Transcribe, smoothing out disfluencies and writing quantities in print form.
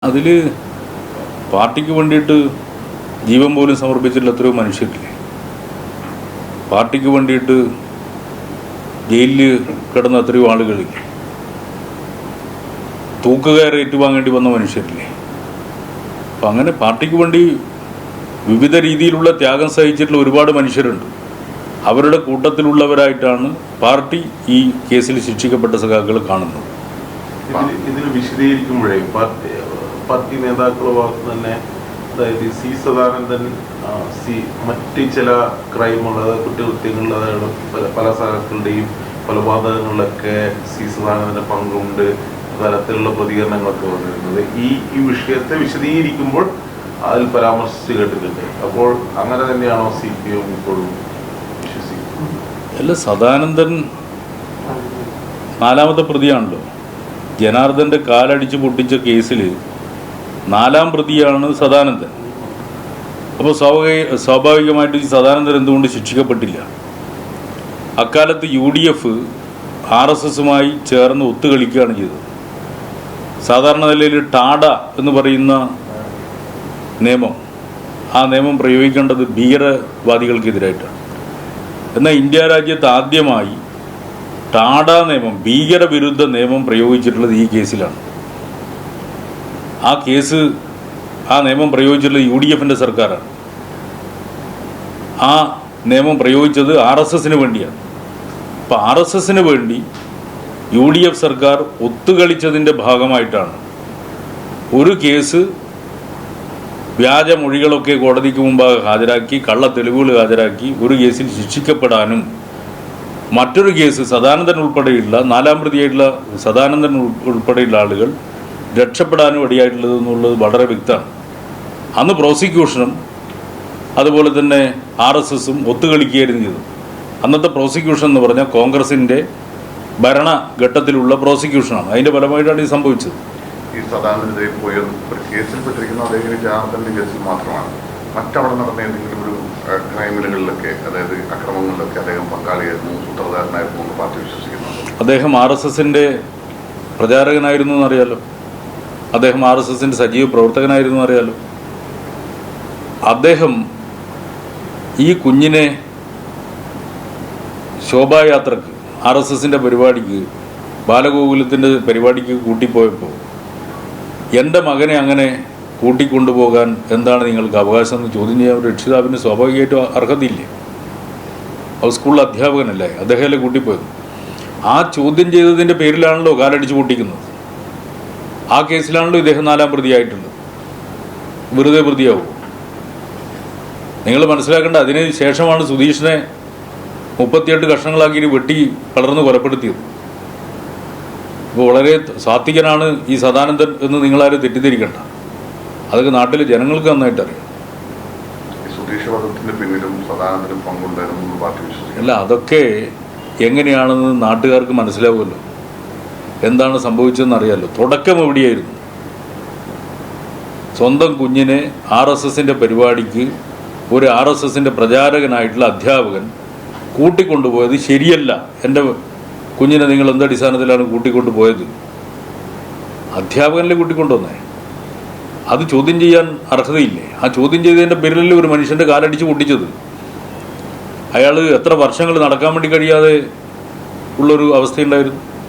അതിൽ പാർട്ടിക്ക് വേണ്ടിയിട്ട് ജീവൻ പോലും സമർപ്പിച്ചിട്ടുള്ള എത്രയോ മനുഷ്യരില്ലേ? പാർട്ടിക്ക് വേണ്ടിയിട്ട് ജയിലിൽ കിടന്ന എത്രയോ ആളുകളില്ലേ? തൂക്കുകയർ ഏറ്റുവാങ്ങേണ്ടി വന്ന മനുഷ്യരില്ലേ? അപ്പം അങ്ങനെ പാർട്ടിക്ക് വേണ്ടി വിവിധ രീതിയിലുള്ള ത്യാഗം സഹിച്ചിട്ടുള്ള ഒരുപാട് മനുഷ്യരുണ്ട്. അവരുടെ കൂട്ടത്തിലുള്ളവരായിട്ടാണ് പാർട്ടി ഈ കേസിൽ ശിക്ഷിക്കപ്പെട്ട സഖാക്കൾ കാണുന്നത്. ഇതിൽ വിശദീകരിക്കുമ്പോഴേ പാർട്ടി നേതാക്കളുടെ ഭാഗത്ത് തന്നെ, അതായത് സി സദാനന്ദൻ മറ്റ് ചില ക്രൈമുകൾ, അതായത് കുറ്റകൃത്യങ്ങളിൽ, അതായത് പല സഖാക്കളുടെയും കൊലപാതകങ്ങളിലൊക്കെ സി സദാനന്ദന്റെ പങ്കുണ്ട്, തരത്തിലുള്ള പ്രതികരണങ്ങളൊക്കെ വന്നിരുന്നത് ഈ വിഷയത്തെ വിശദീകരിക്കുമ്പോൾ അതിൽ പരാമർശിച്ച് കേട്ടിട്ടുണ്ട്. അപ്പോൾ അങ്ങനെ തന്നെയാണോ CPM ഇപ്പോഴും വിശ്വസിക്കുന്നത്? അല്ല, സദാനന്ദൻ നാലാമത്തെ പ്രതിയാണല്ലോ. ജനാർദ്ദൻ്റെ കാലടിച്ച് പൊട്ടിച്ച കേസിൽ 4ാം പ്രതിയാണ് സദാനന്ദൻ. അപ്പോൾ സ്വാഭാവികമായിട്ട് ഈ സദാനന്ദൻ എന്തുകൊണ്ട് ശിക്ഷിക്കപ്പെട്ടില്ല? അക്കാലത്ത് UDF RSSുമായി ചേർന്ന് ഒത്തുകളിക്കുകയാണ് ചെയ്തത്. സാധാരണ നിലയിൽ ടാഡ എന്ന് പറയുന്ന നിയമം, ആ നിയമം പ്രയോഗിക്കേണ്ടത് ഭീകരവാദികൾക്കെതിരായിട്ടാണ്. എന്നാൽ ഇന്ത്യ രാജ്യത്ത് ആദ്യമായി ടാഡ നിയമം, ഭീകരവിരുദ്ധ നിയമം പ്രയോഗിച്ചിട്ടുള്ളത് ഈ കേസിലാണ്. ആ നിയമം പ്രയോഗിച്ചിട്ടുള്ളത് UDFന്റെ സർക്കാരാണ്. ആ നിയമം പ്രയോഗിച്ചത് RSSന് വേണ്ടിയാണ്. അപ്പം RSSന് വേണ്ടി UDF സർക്കാർ ഒത്തുകളിച്ചതിൻ്റെ ഭാഗമായിട്ടാണ് ഒരു കേസ് വ്യാജമൊഴികളൊക്കെ കോടതിക്ക് മുമ്പാകെ ഹാജരാക്കി, കള്ള തെളിവുകൾ ഹാജരാക്കി ഒരു കേസിൽ ശിക്ഷിക്കപ്പെടാനും മറ്റൊരു കേസ് സദാനന്ദൻ ഉൾപ്പെടെയുള്ള 4ാം പ്രതിയായിട്ടുള്ള സദാനന്ദൻ ഉൾപ്പെടെയുള്ള ആളുകൾ രക്ഷപ്പെടാനും ഇടയായിട്ടുള്ളത് എന്നുള്ളത് വളരെ വ്യക്തമാണ്. അന്ന് പ്രോസിക്യൂഷനും അതുപോലെ തന്നെ RSSും ഒത്തുകളിക്കുകയായിരുന്നു ചെയ്തത്. അന്നത്തെ പ്രോസിക്യൂഷൻ എന്ന് പറഞ്ഞാൽ കോൺഗ്രസിൻ്റെ ഭരണഘട്ടത്തിലുള്ള പ്രോസിക്യൂഷനാണ്. അതിൻ്റെ ഫലമായിട്ടാണ് ഇത് സംഭവിച്ചത്. ഈ സദാനന്ദനെതിരെ പോയ ഒരു കേസിൽപ്പെട്ടിരിക്കുന്ന അദ്ദേഹം ജനാർദ്ദൻ്റെ കേസിൽ മാത്രമാണ്. മറ്റവിടെ നടന്ന ഏതെങ്കിലും ഒരു ക്രൈമുകളിലൊക്കെ, അതായത് അക്രമങ്ങളിലൊക്കെ അദ്ദേഹം പങ്കാളിയായിരുന്നു, സൂത്രധാരനായിരുന്നു എന്ന് പാർട്ടി വിശ്വസിക്കുന്നുണ്ട്. അദ്ദേഹം RSSന്റെ പ്രചാരകനായിരുന്നു എന്നറിയാലോ. അദ്ദേഹം RSSന്റെ സജീവ പ്രവർത്തകനായിരുന്നു എന്നറിയാലോ. അദ്ദേഹം ഈ കുഞ്ഞിനെ ശോഭായാത്രക്ക്, RSSന്റെ പരിപാടിക്ക്, ബാലഗോകുലത്തിൻ്റെ പരിപാടിക്ക് കൂട്ടിപ്പോയപ്പോൾ എൻ്റെ മകനെ അങ്ങനെ കൂട്ടിക്കൊണ്ടുപോകാൻ എന്താണ് നിങ്ങൾക്ക് അവകാശം എന്ന് ചോദ്യം ചെയ്യാൻ ഒരു രക്ഷിതാവിന് സ്വാഭാവികമായിട്ടും അർഹതയില്ലേ? ഹൗസ് സ്കൂളിലെ അധ്യാപകനല്ലേ, അദ്ദേഹമല്ലേ കൂട്ടിപ്പോയത്. ആ ചോദ്യം ചെയ്തതിൻ്റെ പേരിലാണല്ലോ കാലടിച്ച് പൊട്ടിക്കുന്നത്. ആ കേസിലാണല്ലോ ഇദ്ദേഹം 4ാം പ്രതിയായിട്ടുള്ളത്. വെറുതെ പ്രതിയാവും. നിങ്ങൾ മനസ്സിലാക്കേണ്ട, അതിന് ശേഷമാണ് സുധീഷിനെ 38 കഷ്ണങ്ങളാക്കി വെട്ടി വളർന്ന് കൊലപ്പെടുത്തിയത്. ഇപ്പോൾ വളരെ സാത്വികനാണ് ഈ സദാനന്ദൻ എന്ന് നിങ്ങളാരും തെറ്റിദ്ധരിക്കണ്ട. അതൊക്കെ നാട്ടിലെ ജനങ്ങൾക്ക് നന്നായിട്ട് അറിയാം. അല്ല, അതൊക്കെ എങ്ങനെയാണെന്ന് നാട്ടുകാർക്ക് മനസ്സിലാവുമല്ലോ. എന്താണ് സംഭവിച്ചതെന്ന് അറിയാമല്ലോ. തുടക്കം എവിടെയായിരുന്നു? സ്വന്തം കുഞ്ഞിനെ RSSന്റെ പരിപാടിക്ക് ഒരു RSSന്റെ പ്രചാരകനായിട്ടുള്ള അധ്യാപകൻ കൂട്ടിക്കൊണ്ടുപോയത് ശരിയല്ല. എൻ്റെ കുഞ്ഞിനെ നിങ്ങൾ എന്തടിസ്ഥാനത്തിലാണ് കൂട്ടിക്കൊണ്ടുപോയത്? അധ്യാപകനിലെ കൂട്ടിക്കൊണ്ടുവന്നേ. അത് ചോദ്യം ചെയ്യാൻ അർഹതയില്ലേ? ആ ചോദ്യം ചെയ്തതിൻ്റെ പേരിലല്ലേ ഒരു മനുഷ്യൻ്റെ കാലടിച്ച് പൊട്ടിച്ചത്. അയാൾ എത്ര വർഷങ്ങൾ നടക്കാൻ വേണ്ടി കഴിയാതെ ഉള്ളൊരു അവസ്ഥയുണ്ടായിരുന്നു.